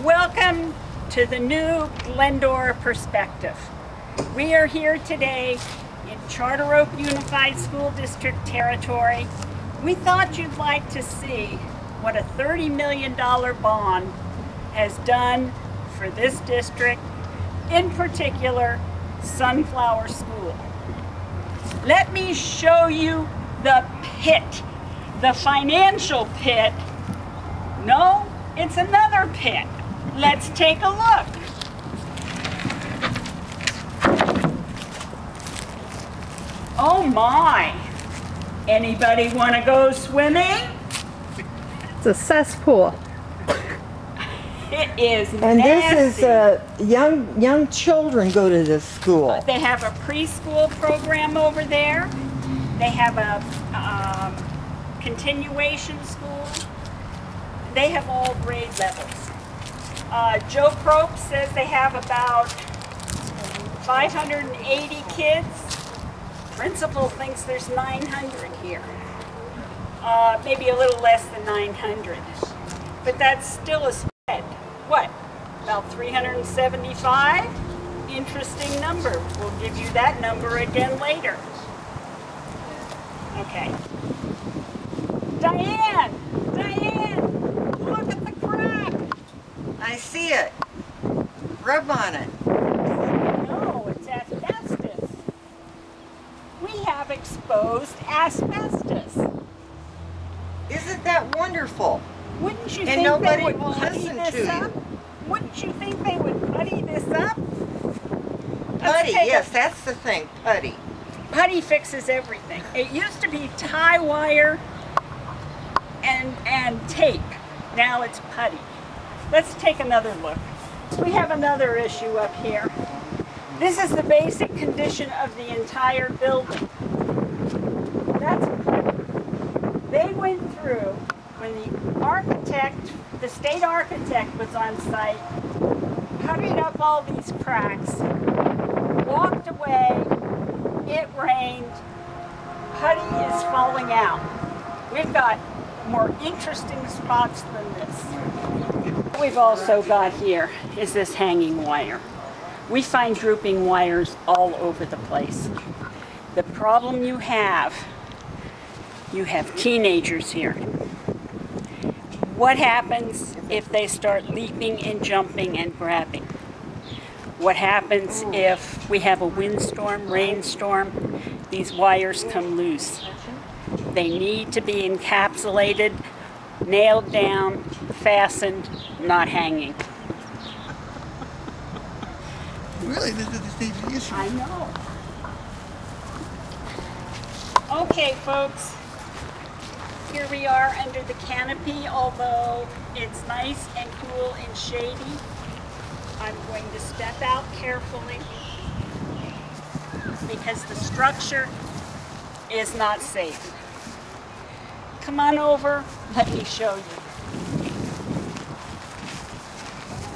Welcome to the new Glendora perspective. We are here today in Charter Oak Unified School District territory. We thought you'd like to see what a $30 million bond has done for this district, in particular, Sunflower School. Let me show you the pit, the financial pit. No, it's another pit. Let's take a look. Oh my! Anybody want to go swimming? It's a cesspool. It is and nasty. This is young children go to this school. They have a preschool program over there. They have a continuation school. They have all grade levels. Joe Probe says they have about 580 kids. Principal thinks there's 900 here. Maybe a little less than 900. But that's still a spread. What? About 375? Interesting number. We'll give you that number again later. Okay. Diane! Look at the crack! I see it. Rub on it. No, it's asbestos. We have exposed asbestos. Isn't that wonderful? Wouldn't you And think nobody they would will putty listen this to up? you. Wouldn't you think they would putty this up? Putty, yes, that's the thing, putty. Putty fixes everything. It used to be tie wire and tape. Now it's putty. Let's take another look. We have another issue up here. This is the basic condition of the entire building. That's putty. They went through, when the state architect was on site, puttied up all these cracks, walked away, it rained, putty is falling out. We've got more interesting spots than this. What we've also got here is this hanging wire. We find drooping wires all over the place. The problem you have teenagers here. What happens if they start leaping and jumping and grabbing? What happens if we have a windstorm, rainstorm, these wires come loose? They need to be encapsulated, nailed down, fastened, not hanging. Really, this is the issue. I know. Okay, folks. Here we are under the canopy, although it's nice and cool and shady. I'm going to step out carefully because the structure is not safe. Come on over, let me show you.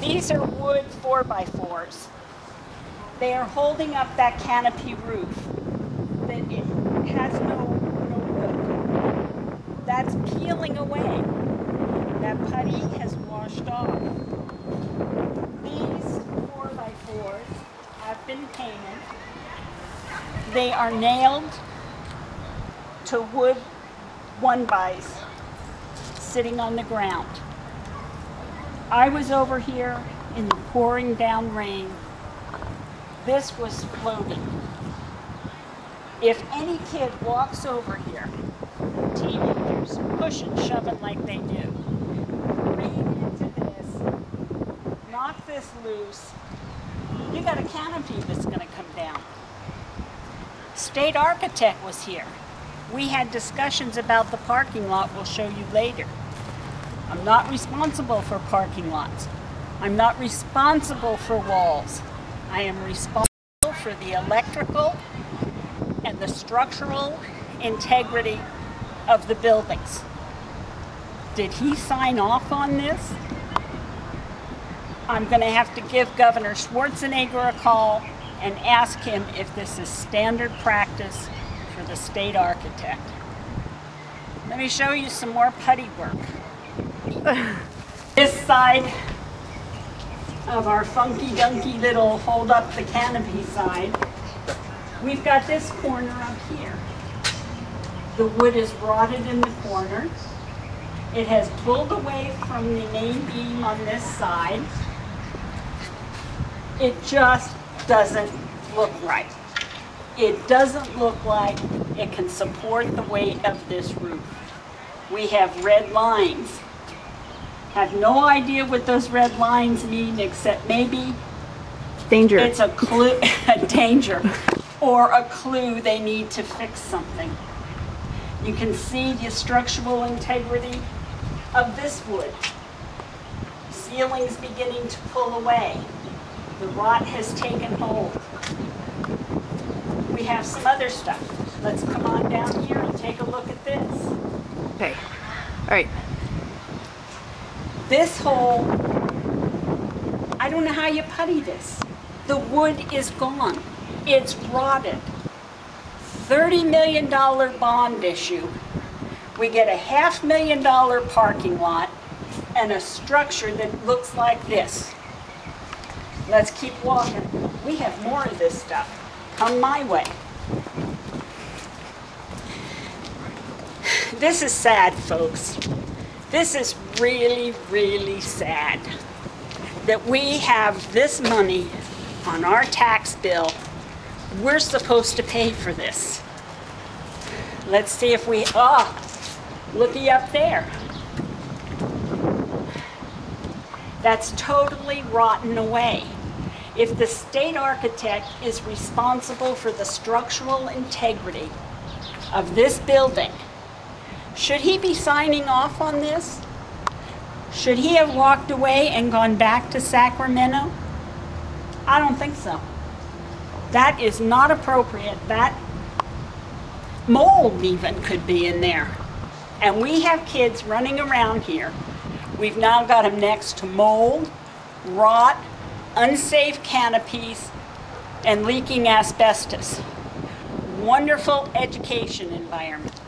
These are wood 4x4s. They are holding up that canopy roof. That it has no wood. That's peeling away. That putty has washed off. These 4x4s have been painted. They are nailed to wood 1xs sitting on the ground. I was over here in the pouring down rain. This was floating. If any kid walks over here, teenagers, pushing, shoving like they do, rain into this, knock this loose, you got a canopy that's going to come down. State architect was here. We had discussions about the parking lot we'll show you later. I'm not responsible for parking lots. I'm not responsible for walls. I am responsible for the electrical and the structural integrity of the buildings. Did he sign off on this? I'm going to have to give Governor Schwarzenegger a call and ask him if this is standard practice for the state architect. Let me show you some more putty work. This side of our funky dunky little hold up the canopy side, we've got this corner up here. The wood is rotted in the corner. It has pulled away from the main beam on this side. It just doesn't look right. It doesn't look like it can support the weight of this roof. We have red lines. Have no idea what those red lines mean, except maybe Danger. it's a clue, a danger, or a clue they need to fix something. You can see the structural integrity of this wood. Ceiling's beginning to pull away. The rot has taken hold. We have some other stuff. Let's come on down here and take a look at this. Okay. All right. This hole, I don't know how you putty this. The wood is gone. It's rotted. $30 million bond issue. We get a $500,000 parking lot and a structure that looks like this. Let's keep walking. We have more of this stuff. Come my way. This is sad, folks. This is really, really sad that we have this money on our tax bill. We're supposed to pay for this. Let's see if we, looky up there. That's totally rotten away. If the state architect is responsible for the structural integrity of this building, should he be signing off on this? Should he have walked away and gone back to Sacramento? I don't think so. That is not appropriate. That mold even could be in there. And we have kids running around here. We've now got them next to mold, rot, unsafe canopies, and leaking asbestos. Wonderful education environment.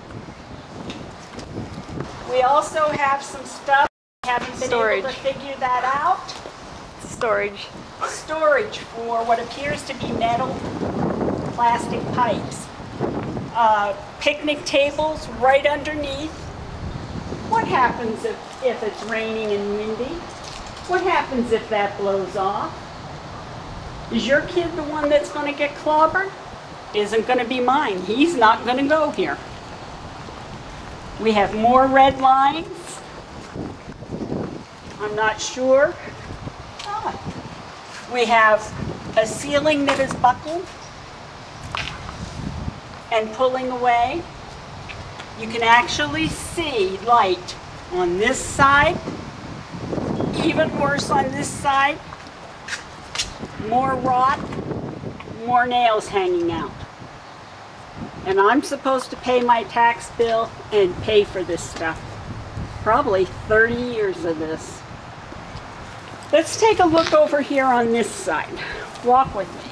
We also have some stuff. Haven't been able to figure that out. Storage. Storage for what appears to be metal, plastic pipes. Picnic tables right underneath. What happens if it's raining and windy? What happens if that blows off? Is your kid the one that's going to get clobbered? Isn't going to be mine. He's not going to go here. We have more red lines. I'm not sure. We have a ceiling that is buckled and pulling away. You can actually see light on this side, even worse on this side. More rot, more nails hanging out. And I'm supposed to pay my tax bill and pay for this stuff. Probably 30 years of this. Let's take a look over here on this side. Walk with me.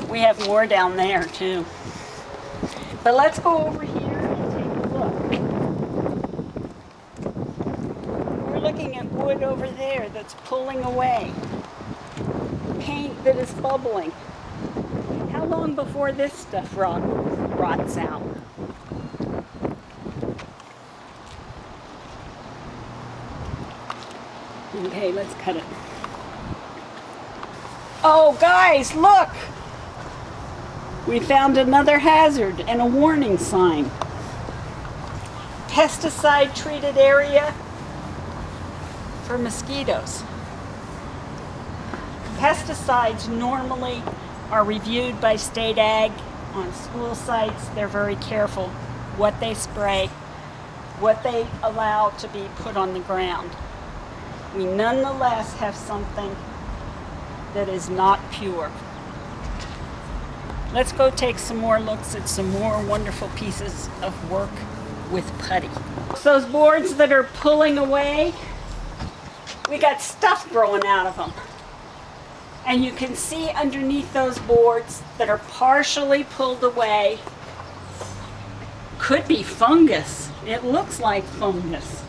We have more down there too. But let's go over here and take a look. We're looking at wood over there that's pulling away. Paint that is bubbling. How long before this stuff rots out? Okay, let's cut it. Oh, guys, look! We found another hazard and a warning sign. Pesticide-treated area for mosquitoes. Pesticides normally are reviewed by state ag on school sites. They're very careful what they spray, what they allow to be put on the ground. We nonetheless have something that is not pure. Let's go take some more looks at some more wonderful pieces of work with putty. Those boards that are pulling away, we got stuff growing out of them. And you can see underneath those boards that are partially pulled away, could be fungus. It looks like fungus.